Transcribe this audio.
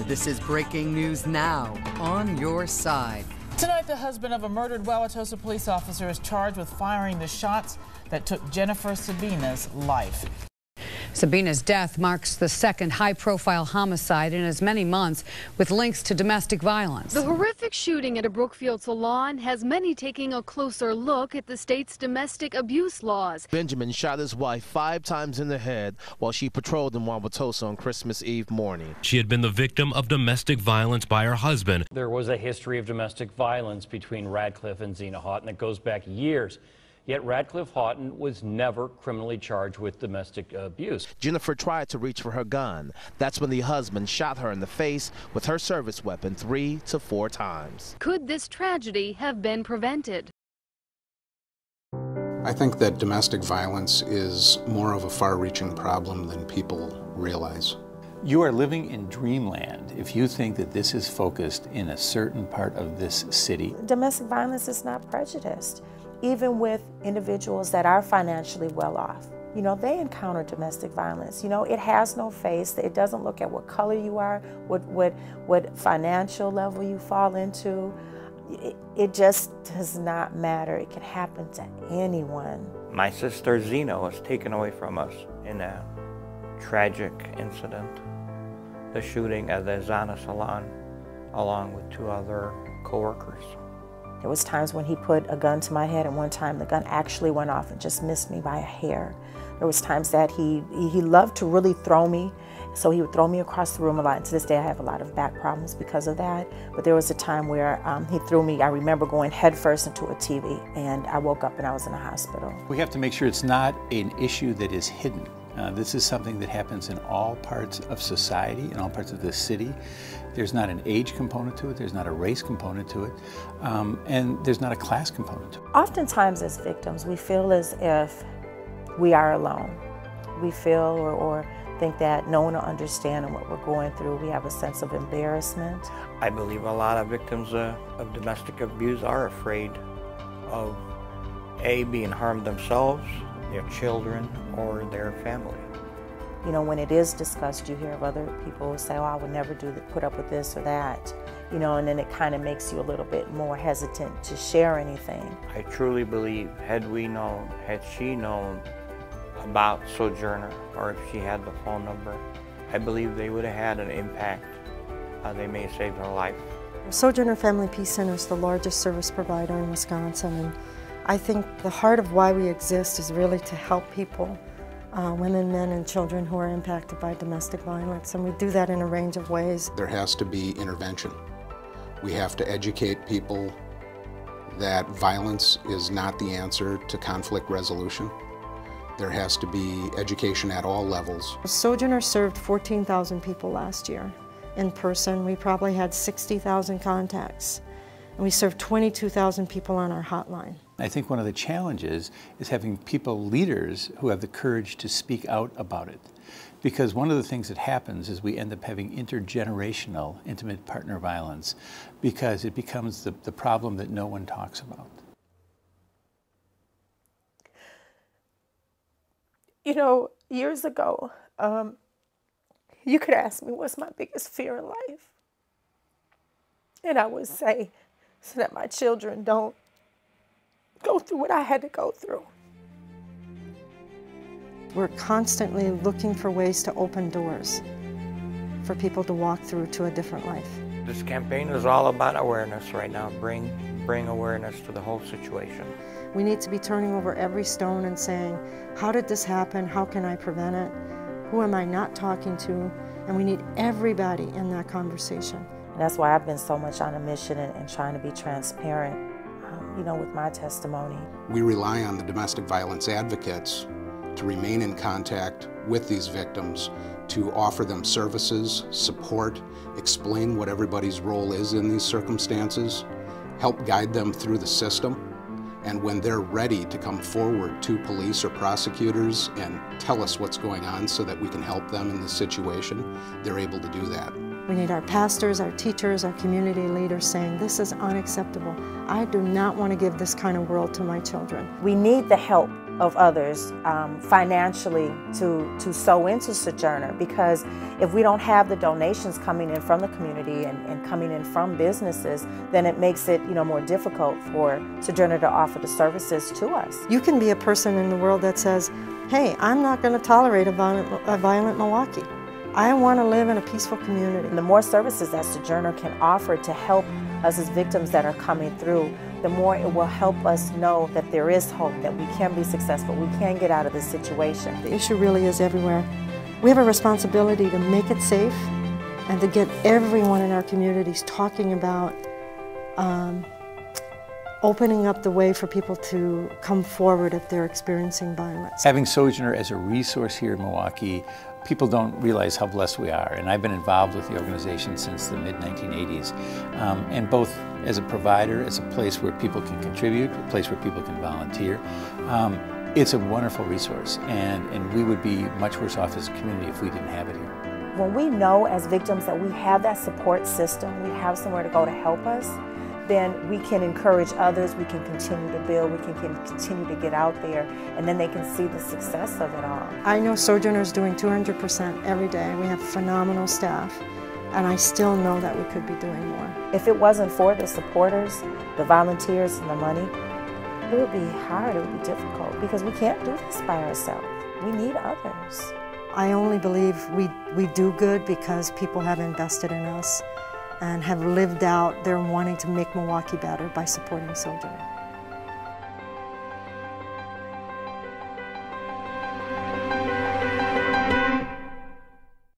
This is breaking news now on your side. Tonight, the husband of a murdered Wauwatosa police officer is charged with firing the shots that took Jennifer Sabina's life. Sabina's death marks the second high-profile homicide in as many months with links to domestic violence. The horrific shooting at a Brookfield salon has many taking a closer look at the state's domestic abuse laws. Benjamin shot his wife 5 times in the head while she patrolled in Wauwatosa on Christmas Eve morning. She had been the victim of domestic violence by her husband. There was a history of domestic violence between Radcliffe and Zena Houghton that goes back years. Yet Radcliffe Houghton was never criminally charged with domestic abuse. Jennifer tried to reach for her gun. That's when the husband shot her in the face with her service weapon 3 to 4 times. Could this tragedy have been prevented? I think that domestic violence is more of a far-reaching problem than people realize. You are living in dreamland if you think that this is focused in a certain part of this city. Domestic violence is not prejudiced. Even with individuals that are financially well off, you know, they encounter domestic violence. You know, it has no face. It doesn't look at what color you are, what financial level you fall into. It just does not matter. It can happen to anyone. My sister Zena was taken away from us in a tragic incident, the shooting at the Zana salon, along with 2 other co-workers. There was times when he put a gun to my head, and one time the gun actually went off and just missed me by a hair. There was times that he loved to really throw me, so he would throw me across the room a lot. And to this day, I have a lot of back problems because of that. But there was a time where he threw me, I remember going headfirst into a TV, and I woke up and I was in a hospital. We have to make sure it's not an issue that is hidden. This is something that happens in all parts of society, in all parts of the city. There's not an age component to it, there's not a race component to it, and there's not a class component to it. Oftentimes as victims, we feel as if we are alone. We feel or think that no one will understand what we're going through. We have a sense of embarrassment. I believe a lot of victims of domestic abuse are afraid of being harmed themselves, their children, or their family. You know, when it is discussed, you hear of other people who say, oh, I would never put up with this or that. You know, and then it kind of makes you a little bit more hesitant to share anything. I truly believe had she known about Sojourner, or if she had the phone number, I believe they would have had an impact. They may have saved her life. Sojourner Family Peace Center is the largest service provider in Wisconsin, and I think the heart of why we exist is really to help people, women, men, and children who are impacted by domestic violence, and we do that in a range of ways. There has to be intervention. We have to educate people that violence is not the answer to conflict resolution. There has to be education at all levels. Sojourner served 14,000 people last year in person. We probably had 60,000 contacts, and we served 22,000 people on our hotline. I think one of the challenges is having people, leaders, who have the courage to speak out about it. Because one of the things that happens is we end up having intergenerational intimate partner violence because it becomes the problem that no one talks about. You know, years ago, you could ask me what's my biggest fear in life. And I would say, so that my children don't go through what I had to go through. We're constantly looking for ways to open doors for people to walk through to a different life. This campaign is all about awareness right now. Bring awareness to the whole situation. We need to be turning over every stone and saying, how did this happen? How can I prevent it? Who am I not talking to? And we need everybody in that conversation. And that's why I've been so much on a mission and trying to be transparent, you know, with my testimony. We rely on the domestic violence advocates to remain in contact with these victims, to offer them services, support, explain what everybody's role is in these circumstances, help guide them through the system, and when they're ready to come forward to police or prosecutors and tell us what's going on so that we can help them in this situation, they're able to do that. We need our pastors, our teachers, our community leaders saying, this is unacceptable. I do not want to give this kind of world to my children. We need the help of others financially to sow into Sojourner, because if we don't have the donations coming in from the community and coming in from businesses, then it makes it more difficult for Sojourner to offer the services to us. You can be a person in the world that says, hey, I'm not going to tolerate a violent Milwaukee. I want to live in a peaceful community. And the more services that Sojourner can offer to help us as victims that are coming through, the more it will help us know that there is hope, that we can be successful, we can get out of this situation. The issue really is everywhere. We have a responsibility to make it safe and to get everyone in our communities talking about opening up the way for people to come forward if they're experiencing violence. Having Sojourner as a resource here in Milwaukee, people don't realize how blessed we are. And I've been involved with the organization since the mid-1980s. And both as a provider, as a place where people can contribute, a place where people can volunteer. It's a wonderful resource, and we would be much worse off as a community if we didn't have it here. When we know as victims that we have that support system, we have somewhere to go to help us, then we can encourage others, we can continue to build, we can continue to get out there, and then they can see the success of it all. I know Sojourner's doing 200% every day. We have phenomenal staff, and I still know that we could be doing more. If it wasn't for the supporters, the volunteers, and the money, it would be hard, it would be difficult, because we can't do this by ourselves. We need others. I only believe we do good because people have invested in us and have lived out their wanting to make Milwaukee better by supporting Sojourner.